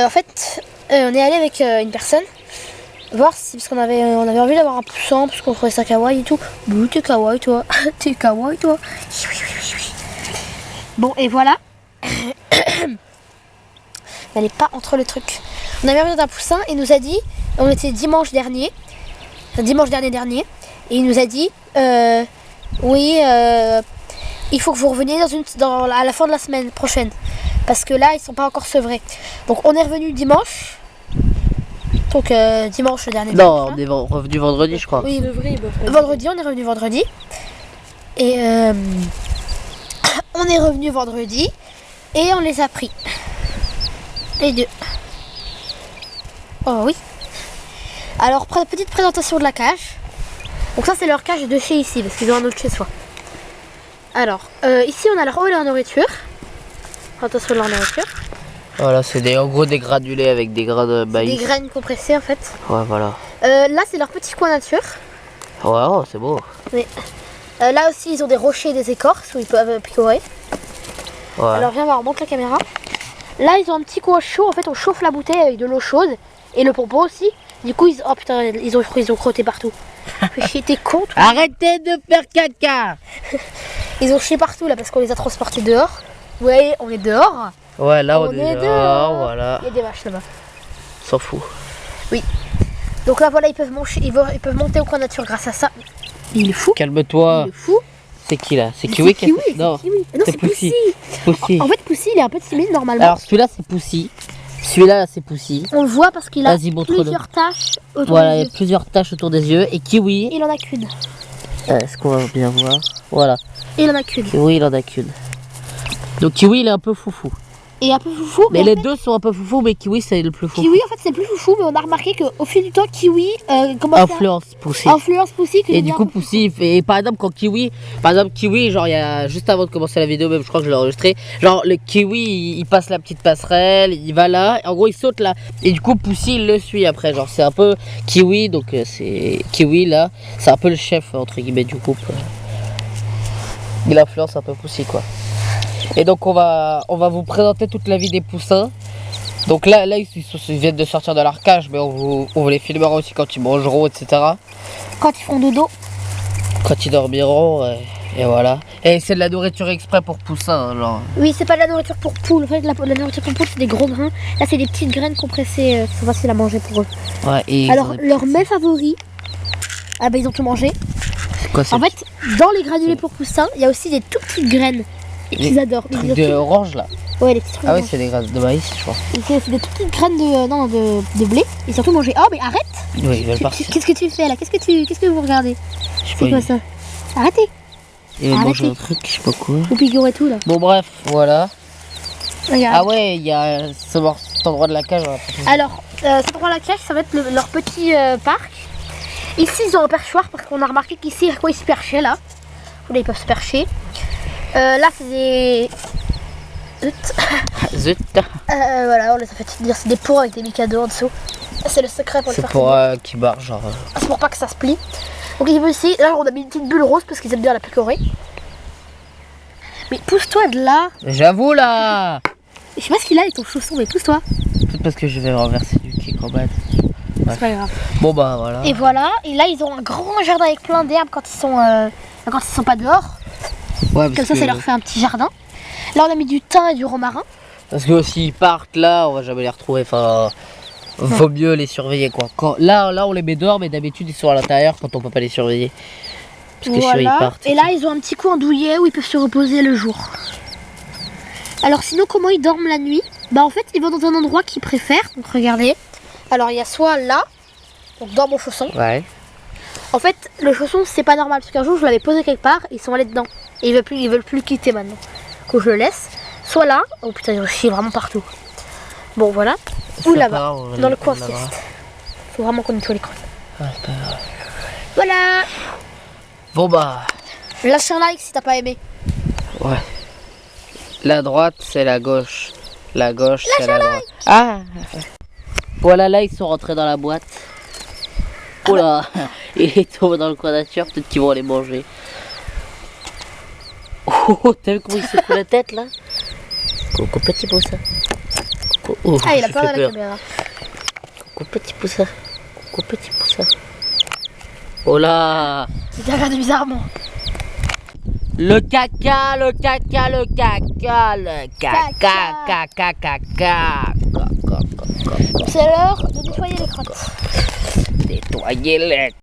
En fait, on est allé avec une personne voir si, parce qu'on avait envie d'avoir un poussin, parce qu'on trouvait ça kawaii et tout. Bon, t'es kawaii toi, t'es kawaii toi. Bon, et voilà. N'allez pas entre le truc. On avait envie d'un poussin et il nous a dit, on était dimanche dernier, et il nous a dit, oui, il faut que vous reveniez à la fin de la semaine prochaine. Parce que là, ils sont pas encore sevrés. Donc on est revenu dimanche. Donc dimanche le dernier. Non, on est revenu vendredi, je crois. Oui, vendredi, on est revenu vendredi. Et on est revenu vendredi. Et on les a pris. Les deux. Oh oui. Alors, petite présentation de la cage. Donc ça, c'est leur cage de chez ici, parce qu'ils ont un autre chez soi. Alors, ici, on a leur eau et leur nourriture. Attention leur nourriture. Voilà, c'est en gros des granulés avec des grains de maïs. Des graines compressées, en fait. Ouais, voilà. Là, c'est leur petit coin nature. Ouais, oh, c'est beau. Oui. Là aussi, ils ont des rochers et des écorces où ils peuvent picorer. Ouais. Alors, viens voir, monte la caméra. Là, ils ont un petit coin chaud. En fait, on chauffe la bouteille avec de l'eau chaude. Et le pompon aussi. Du coup, oh putain, ils ont crotté partout. Fais chier, t'es con, toi. Arrêtez de faire caca. Ils ont chié partout, là, parce qu'on les a transportés dehors. Vous voyez, on est dehors. Ouais, là, on est dehors, voilà. Il y a des vaches là-bas. S'en fout. Oui. Donc là, voilà, ils peuvent monter au coin nature grâce à ça. Il est fou. Calme-toi. Il est fou. C'est qui là? C'est Kiwi qui Kiwi, Non, c'est Poussy. Poussy. En fait, Poussy, il est un peu timide normalement. Alors celui-là c'est Poussy. Celui-là là, c'est Poussy. On le voit parce qu'il a montre-le. plusieurs taches autour Voilà, des il y yeux. a plusieurs taches autour des yeux. Et Kiwi. Il en a qu'une. Est-ce qu'on va bien voir? Voilà. Il en a qu'une. Kiwi, il en a qu'une. Donc Kiwi, il est un peu foufou. Et un peu foufou. Mais les deux sont un peu foufou, mais Kiwi, c'est le plus foufou. Kiwi, en fait, c'est le plus foufou, mais on a remarqué qu'au fil du temps, Kiwi influence Poussy. Influence Poussy. Et du coup, Poussy, et par exemple, quand Kiwi, genre, il y a juste avant de commencer la vidéo, même, je crois que je l'ai enregistré, genre, le Kiwi, il passe la petite passerelle, il va là, et en gros, il saute là. Et du coup, Poussy, il le suit après. Genre, c'est un peu Kiwi, donc c'est Kiwi là, c'est un peu le chef, entre guillemets, du groupe. Il influence un peu Poussy, quoi. Et donc on va vous présenter toute la vie des poussins. Donc là ils viennent de sortir de leur cage, mais on vous les filmera aussi quand ils mangeront, etc. Quand ils font dodo. Quand ils dormiront, et voilà. Et c'est de la nourriture exprès pour poussins, hein, genre. Oui, c'est pas de la nourriture pour poules. En fait, la nourriture pour poules, c'est des gros grains. Là, c'est des petites graines compressées qui sont faciles à manger pour eux. Ouais, et alors, leur mets favori, ah bah ils ont tout mangé. C'est quoi ça? En fait, dans les granulés pour poussins, il y a aussi des toutes petites graines. Et qu'ils adorent. Les trucs de orange là. Ouais, les petits trucs. Ah oui, c'est des graines de maïs, je crois. C'est des toutes petites graines de blé. Ils ont tout mangé. Oh, mais arrête! Oui, ils veulent partir. Qu'est-ce que tu fais là? Qu'est-ce que vous regardez? C'est quoi ça? Arrêtez! Ils veulent manger un truc, je sais pas quoi. Ou piqûre et tout là. Bon, bref, voilà. Regarde. Ah ouais, il y a cet endroit de la cage. Alors, cet endroit de la cage, ça va être leur petit parc. Ici, ils ont un perchoir parce qu'on a remarqué qu'ici, ils se perchaient là. Là, ils peuvent se percher. Là, c'est des... Zut. Voilà, on les a fait dire, c'est des pots avec des micados en dessous. C'est le secret pour le faire. C'est pour qu'ils barrent, genre. C'est pour pas que ça se plie. Donc ils veulent ici, là on a mis une petite bulle rose parce qu'ils aiment bien la picorer. Mais pousse-toi de là. J'avoue là. Je sais pas ce qu'il a avec ton chausson, mais pousse-toi. Peut-être parce que je vais renverser du kick en bas. C'est pas grave. Bon bah voilà. Et voilà, et là ils ont un grand jardin avec plein d'herbes quand ils sont pas dehors. Ouais, comme ça, ça leur fait un petit jardin. Là, on a mis du thym et du romarin. Parce que s'ils partent là, on va jamais les retrouver. Enfin, vaut mieux les surveiller quoi. Là, on les met dehors, mais d'habitude ils sont à l'intérieur quand on peut pas les surveiller. Parce que voilà. Sûr, ils partent. Et là, ils ont un petit coin douillet où ils peuvent se reposer le jour. Alors, sinon, comment ils dorment la nuit? Bah, en fait, ils vont dans un endroit qu'ils préfèrent. Donc, regardez. Alors, il y a soit là, donc dans mon chausson. Ouais. En fait, le chausson, c'est pas normal parce qu'un jour, je l'avais posé quelque part, ils sont allés dedans. Et ils veulent plus le quitter maintenant. Que je le laisse. Soit là, oh putain, ils chient vraiment partout. Bon, voilà. Ou là-bas, dans le coin sieste. Faut vraiment qu'on nettoie les crottes. Ah, c'est pas grave. Voilà. Bon bah. Lâche un like si t'as pas aimé. Ouais. La droite, c'est la gauche. La gauche, c'est la droite. Ah. Voilà, là, ils sont rentrés dans la boîte. Oh là, il est tombé dans le coin nature, peut-être qu'ils vont aller manger. Oh, t'as vu comment il secoue la tête là? Coucou petit beau ça. Oh, Ah, il a j'ai peur de fait la caméra. Coucou petit poussin. Coucou petit poussin. Oh là. Il te regarde bizarrement. Le caca, le caca, le caca, le caca, caca, caca. C'est l'heure de nettoyer les crottes. Nettoyer les